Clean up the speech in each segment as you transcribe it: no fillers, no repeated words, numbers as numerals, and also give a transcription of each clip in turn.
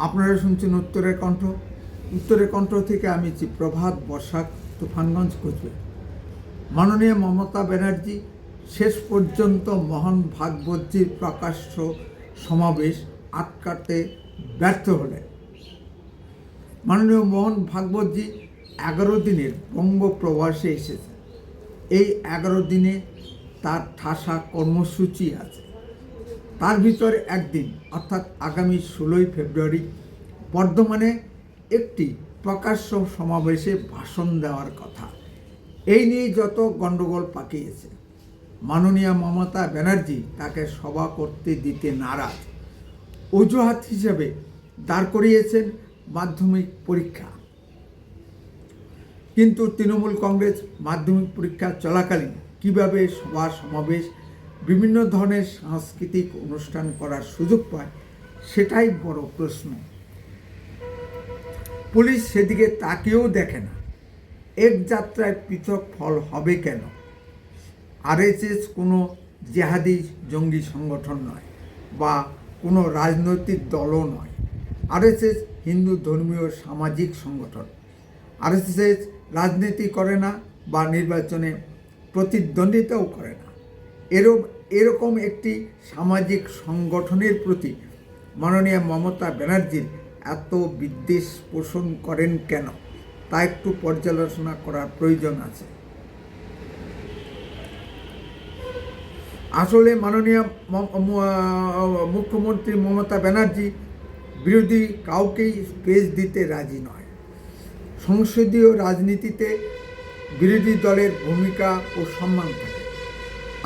আপনারা শুনছেন উত্তরের কণ্ঠ। উত্তরের কণ্ঠ থেকে আমি প্রভাত বসাক, তুফানগঞ্জ, কোচবিহার। মাননীয় মমতা ব্যানার্জি শেষ পর্যন্ত মহান ভাগবতজির প্রকাশ্য সমাবেশ আটকাতে ব্যর্থ হলেন। মাননীয় মোহন ভাগবতজি 11 দিনের বঙ্গ প্রবাসে এসেছে। এই 11 দিনে তার ঠাসা কর্মসূচি আছে। তার ভিতরে একদিন অর্থাৎ আগামী 16ই ফেব্রুয়ারি বর্ধমানে একটি প্রকাশ্য সমাবেশে ভাষণ দেওয়ার কথা। এই নিয়ে যত গণ্ডগোল পাকিয়েছে। মাননীয় মমতা ব্যানার্জি তাকে সভা করতে দিতে নারাজ। অজুহাত হিসেবে দাঁড় করিয়েছেন মাধ্যমিক পরীক্ষা। কিন্তু তৃণমূল কংগ্রেস মাধ্যমিক পরীক্ষা চলাকালীন কিভাবে সভা সমাবেশ বিভিন্ন ধরনের সাংস্কৃতিক অনুষ্ঠান করার সুযোগ পায়, সেটাই বড় প্রশ্ন। পুলিশ সেদিকে তাকিয়েও দেখে না। এক যাত্রায় পৃথক ফল হবে কেন? আরএসএস কোনো জেহাদি জঙ্গি সংগঠন নয় বা কোনো রাজনৈতিক দলও নয়। আরএসএস হিন্দু ধর্মীয় সামাজিক সংগঠন। আরএসএস রাজনীতি করে না বা নির্বাচনে প্রতিদ্বন্দ্বিতাও করে না। এরকম একটি সামাজিক সংগঠনের প্রতি মাননীয় মমতা ব্যানার্জির এত বিদ্বেষ পোষণ করেন কেন, তা একটু পর্যালোচনা করার প্রয়োজন আছে। আসলে মাননীয় মুখ্যমন্ত্রী মমতা ব্যানার্জি বিরোধী কাউকেই স্পেস দিতে রাজি নয়। সংসদীয় রাজনীতিতে বিরোধী দলের ভূমিকা ও সম্মান থাকে।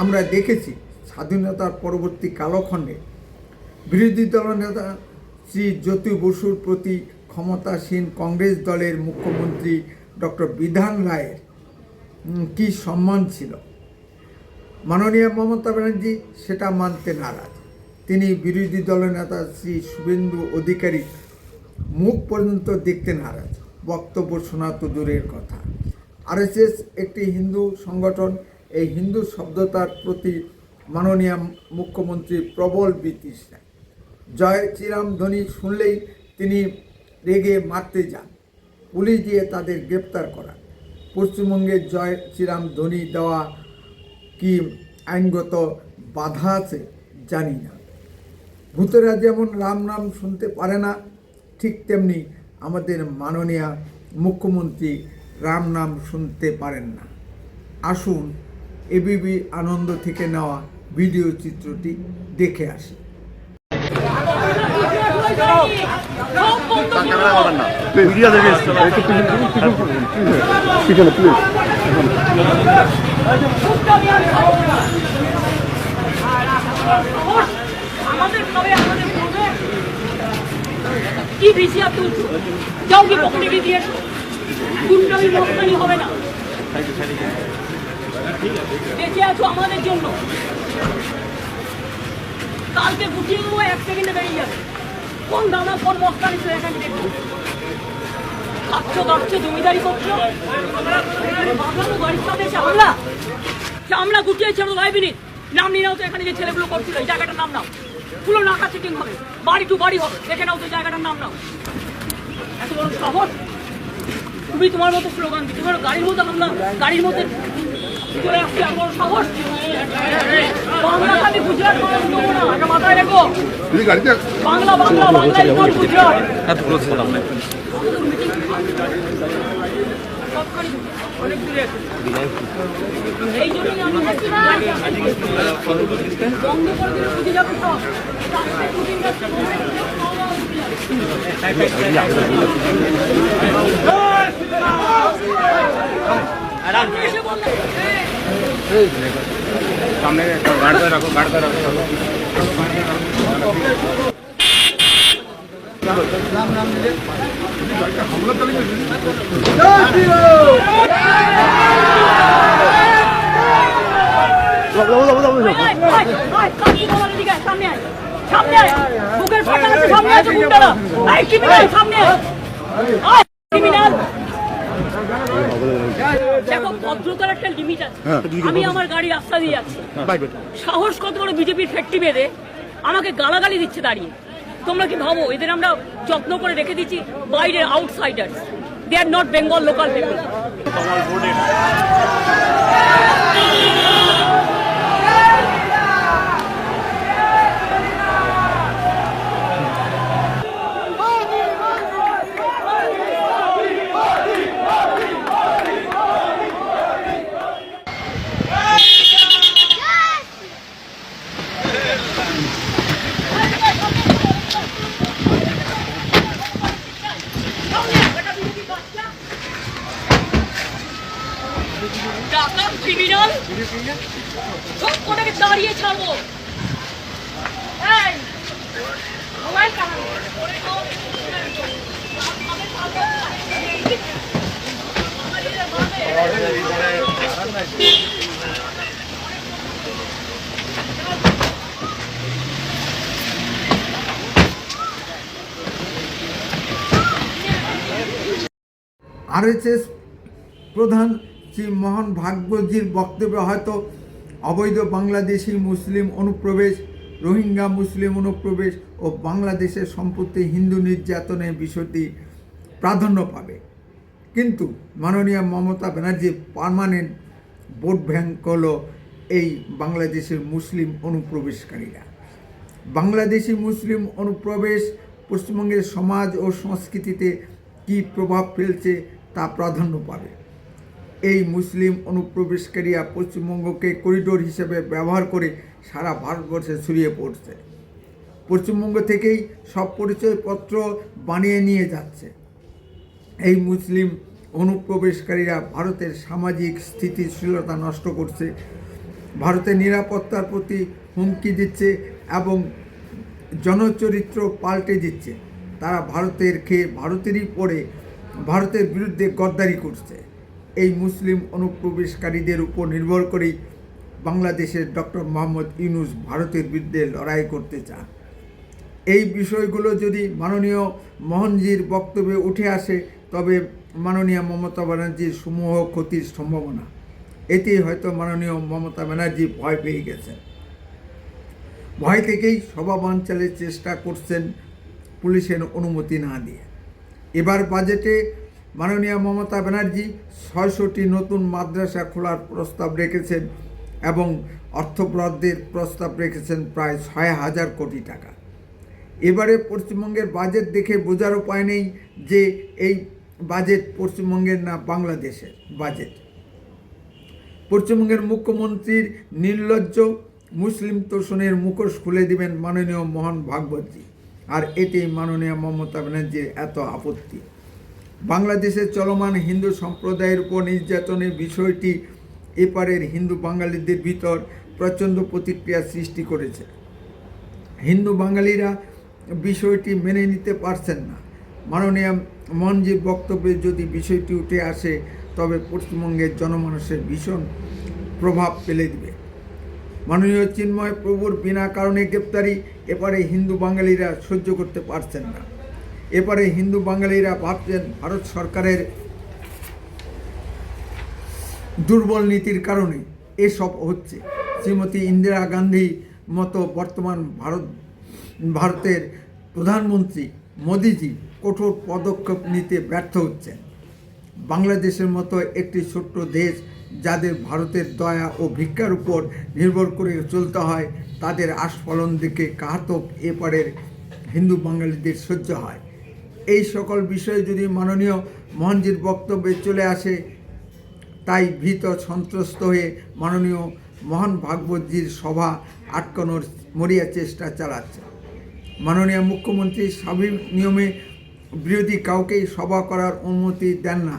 আমরা দেখেছি স্বাধীনতার পরবর্তী কালখণ্ডে বিরোধী দলনেতা শ্রী জ্যোতি বসুর প্রতি ক্ষমতাসীন কংগ্রেস দলের মুখ্যমন্ত্রী ডক্টর বিধান রায়ের কি সম্মান ছিল। মাননীয় মমতা ব্যানার্জি সেটা মানতে নারাজ। তিনি বিরোধী দলনেতা শ্রী শুভেন্দু অধিকারী মুখ পর্যন্ত দেখতে নারাজ, বক্তব্য শোনা তো দূরের কথা। আরএসএস একটি হিন্দু সংগঠন। এই হিন্দু শব্দটার প্রতি মাননীয় মুখ্যমন্ত্রী প্রবল বিতৃষ্ণা। জয় শ্রীরাম ধ্বনি শুনলেই তিনি রেগে মারতে যান। পুলিশ দিয়ে তাদের গ্রেপ্তার করা। পশ্চিমবঙ্গে জয় শ্রীরাম ধ্বনি দেওয়া কি আইনগত বাধা আছে জানি না। ভূতেরা যেমন রাম নাম শুনতে পারে না, ঠিক তেমনি আমাদের মাননীয় মুখ্যমন্ত্রী রাম নাম শুনতে পারেন না। আসুন এবিপি আনন্দ থেকে নেওয়া ভিডিও চিত্রটি দেখে আসি। কি ভিসিয়া তুলছো? যাও কি পকেটে দিয়ে গুন্ডামি মস্তানি হবে না। বেঁচে আছো আমাদের জন্য। কালকে গুটিয়ে দেবো, 1 সেকেন্ডে বেরিয়ে যাবে। কোন দানা কোন মস্তানি তো এখানে দেখবো। কাটছো জমিদারি করছো। বাংলানো বাড়ির সাথে চামড়া গুটিয়ে ছেড়ো 5 মিনিট। নাম নিয়ে নাও তো, এখানে যে ছেলেগুলো করছিল এই জায়গাটার নাম নাও। পুরো নাকা চেকিং হবে, বাড়ি টু বাড়ি হবে। দেখে নাও তো জায়গাটার নাম নাও। এত বড় শহর, তুমি তোমার মতো স্লোগান দিচ্ছ। তোমার গাড়ির মধ্যে হামলা, গাড়ির মধ্যে চলে আসছে। এত বড় শহর। বাংলা খালি গুজরাট না, মাথায় রেখো। বাংলা গুজরাট। এই জন্যই আমি বন্ধ করে দিলে বুঝে যাবো সব। সামনে গাড় করে রাখো। নাম নিলে হামলা চালিয়ে ভদ্রতার একটা লিমিট আছে। আমি আমার গাড়ি রাস্তা দিয়ে যাচ্ছি, সাহস কত বড় বিজেপির ফ্যাক্টরি বেঁধে আমাকে গালাগালি দিচ্ছে দাঁড়িয়ে। তোমরা কি ভাবো এদের আমরা যত্ন করে রেখে দিচ্ছি? বাইরের outsiders, they are not Bengal local people. ডাকাত ক্রিমিনাল সব কোটাকে দাঁড়িয়ে ছাড়বো। এই মোবাইল কাহার আরএসএস প্রধান শ্রী মোহন ভাগবতজির বক্তব্যে হয়তো অবৈধ বাংলাদেশি মুসলিম অনুপ্রবেশ, রোহিঙ্গা মুসলিম অনুপ্রবেশ ও বাংলাদেশের সম্পত্তি হিন্দু নির্যাতনের বিষয়টি প্রাধান্য পাবে, কিন্তু মাননীয় মমতা ব্যানার্জির পার্মানেন্ট ভোট ব্যাংক হল এই বাংলাদেশের মুসলিম অনুপ্রবেশকারীরা। বাংলাদেশি মুসলিম অনুপ্রবেশ পশ্চিমবঙ্গের সমাজ ও সংস্কৃতিতে কী প্রভাব ফেলছে তা প্রাধান্য পাবে। এই মুসলিম অনুপ্রবেশকারীরা পশ্চিমবঙ্গকে করিডোর হিসেবে ব্যবহার করে সারা ভারতবর্ষে ছড়িয়ে পড়ছে। পশ্চিমবঙ্গ থেকেই সব পরিচয়পত্র বানিয়ে নিয়ে যাচ্ছে। এই মুসলিম অনুপ্রবেশকারীরা ভারতের সামাজিক স্থিতিশীলতা নষ্ট করছে, ভারতের নিরাপত্তার প্রতি হুমকি দিচ্ছে এবং জনচরিত্র পাল্টে দিচ্ছে। তারা ভারতের খেয়ে ভারতেরই পড়ে ভারতের বিরুদ্ধে গদ্দারি করছে। এই মুসলিম অনুপ্রবেশকারীদের উপর নির্ভর করেই বাংলাদেশের ডক্টর মোহাম্মদ ইউনূস ভারতের বিরুদ্ধে লড়াই করতে চান। এই বিষয়গুলো যদি মাননীয় মোহনজির বক্তব্যে উঠে আসে তবে মাননীয় মমতা ব্যানার্জির সমূহ ক্ষতির সম্ভাবনা। এতেই হয়তো মাননীয় মমতা ব্যানার্জি ভয় পেয়ে গেছেন। ভয় থেকেই সভা বানচালের চেষ্টা করছেন পুলিশের অনুমতি না দিয়ে। এবার বাজেটে মাননীয় মমতা ব্যানার্জি 600টি নতুন মাদ্রাসা খোলার প্রস্তাব রেখেছেন এবং অর্থ বরাদ্দের প্রস্তাব রেখেছেন প্রায় 6,000 কোটি টাকা। এবারে পশ্চিমবঙ্গের বাজেট দেখে বোঝার উপায় নেই যে এই বাজেট পশ্চিমবঙ্গের না বাংলাদেশের বাজেট। পশ্চিমবঙ্গের মুখ্যমন্ত্রীর নির্লজ্জ মুসলিম তোষণের মুখোশ খুলে দিবেন মাননীয় মোহন ভাগবতজি, আর এতেই মাননীয় মমতা ব্যানার্জির এত আপত্তি। বাংলাদেশের চলমান হিন্দু সম্প্রদায়ের উপর নির্যাতনের বিষয়টি এপারের হিন্দু বাঙালিদের ভিতর প্রচণ্ড প্রতিক্রিয়া সৃষ্টি করেছে। হিন্দু বাঙালিরা বিষয়টি মেনে নিতে পারছেন না। মাননীয় মোহনজির বক্তব্যে যদি বিষয়টি উঠে আসে তবে পশ্চিমবঙ্গের জনমানুষের ভীষণ প্রভাব ফেলে দেবে। মাননীয় চিন্ময় প্রভুর বিনা কারণে গ্রেপ্তারি এপারে হিন্দু বাঙালিরা সহ্য করতে পারছেন না। এপারে হিন্দু বাঙালিরা ভাবছেন ভারত সরকারের দুর্বল নীতির কারণে এসব হচ্ছে। শ্রীমতী ইন্দিরা গান্ধী মতো বর্তমান ভারতের প্রধানমন্ত্রী মোদিজি কঠোর পদক্ষেপ নিতে ব্যর্থ হচ্ছেন। বাংলাদেশের মতো একটি ছোট্ট দেশ যাদের ভারতের দয়া ও ভিক্ষার উপর নির্ভর করে চলতে হয়, তাদের আস্ফলন দেখে কাহাতক এপারের হিন্দু বাঙালিদের সহ্য হয়। এই সকল বিষয়ে যদি মাননীয় মোহনজির বক্তব্যে চলে আসে, তাই ভীত সন্ত্রস্ত হয়ে মাননীয় মোহন ভাগবতজির সভা আটকানোর মরিয়া চেষ্টা চালাচ্ছে। মাননীয় মুখ্যমন্ত্রী স্বাভাবিক নিয়মে বিরোধী কাউকেই সভা করার অনুমতি দেন না।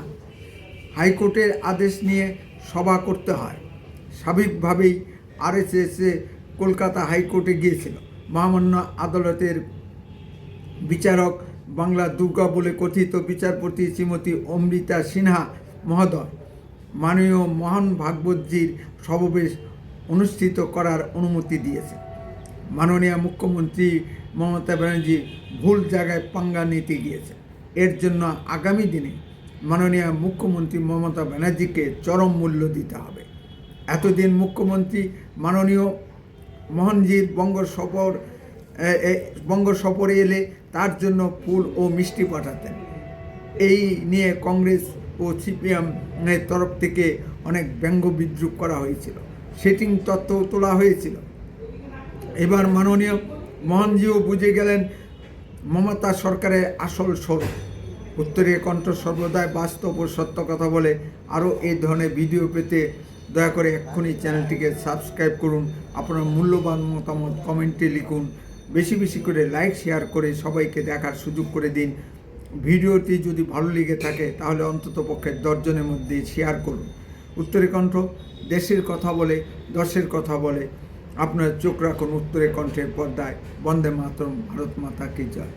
হাইকোর্টের আদেশ নিয়ে সভা করতে হয়। স্বাভাবিকভাবেই আরএসএসে কলকাতা হাইকোর্টে গিয়েছিল। মহামান্য আদালতের বিচারক বাংলা দুর্গা বলে কথিত বিচারপতি শ্রীমতী অমৃতা সিনহা মহোদয় মাননীয় মোহন ভাগবতজির সমাবেশ অনুষ্ঠিত করার অনুমতি দিয়েছে। মাননীয় মুখ্যমন্ত্রী মমতা ব্যানার্জি ভুল জায়গায় পাঙ্গা নিতে গিয়েছে। এর জন্য আগামী দিনে মাননীয় মুখ্যমন্ত্রী মমতা ব্যানার্জিকে চরম মূল্য দিতে হবে। এতদিন মুখ্যমন্ত্রী মাননীয় মোহনজির বঙ্গ সফর বঙ্গ সফরে এলে তার জন্য ফুল ও মিষ্টি পাঠাতেন। এই নিয়ে কংগ্রেস ও সিপিএম এর তরফ থেকে অনেক ব্যঙ্গ বিদ্রুপ করা হয়েছিল, সেটিং তত্ত্ব তোলা হয়েছিল। এবার মাননীয় মোহনজিও বুঝে গেলেন মমতা সরকারের আসল স্বরূপ। উত্তরীয় কণ্ঠ সর্বদাই বাস্তব ও সত্য কথা বলে। আরও এই ধরনের ভিডিও পেতে দয়া করে এক্ষুনি চ্যানেলটিকে সাবস্ক্রাইব করুন। আপনার মূল্যবান মতামত কমেন্টে লিখুন। বেশি বেশি করে লাইক শেয়ার করে সবাইকে দেখার সুযোগ করে দিন। ভিডিওটি যদি ভালো লেগে থাকে তাহলে অন্তত পক্ষে 10 জনের মধ্যে শেয়ার করুন। উত্তরীয় কণ্ঠ দেশের কথা বলে, দশের কথা বলে। আপনার চোখ রাখুন উত্তরীয় কণ্ঠের পর্দায়। বন্দে মাতরম, ভারত মাতা কি জয়।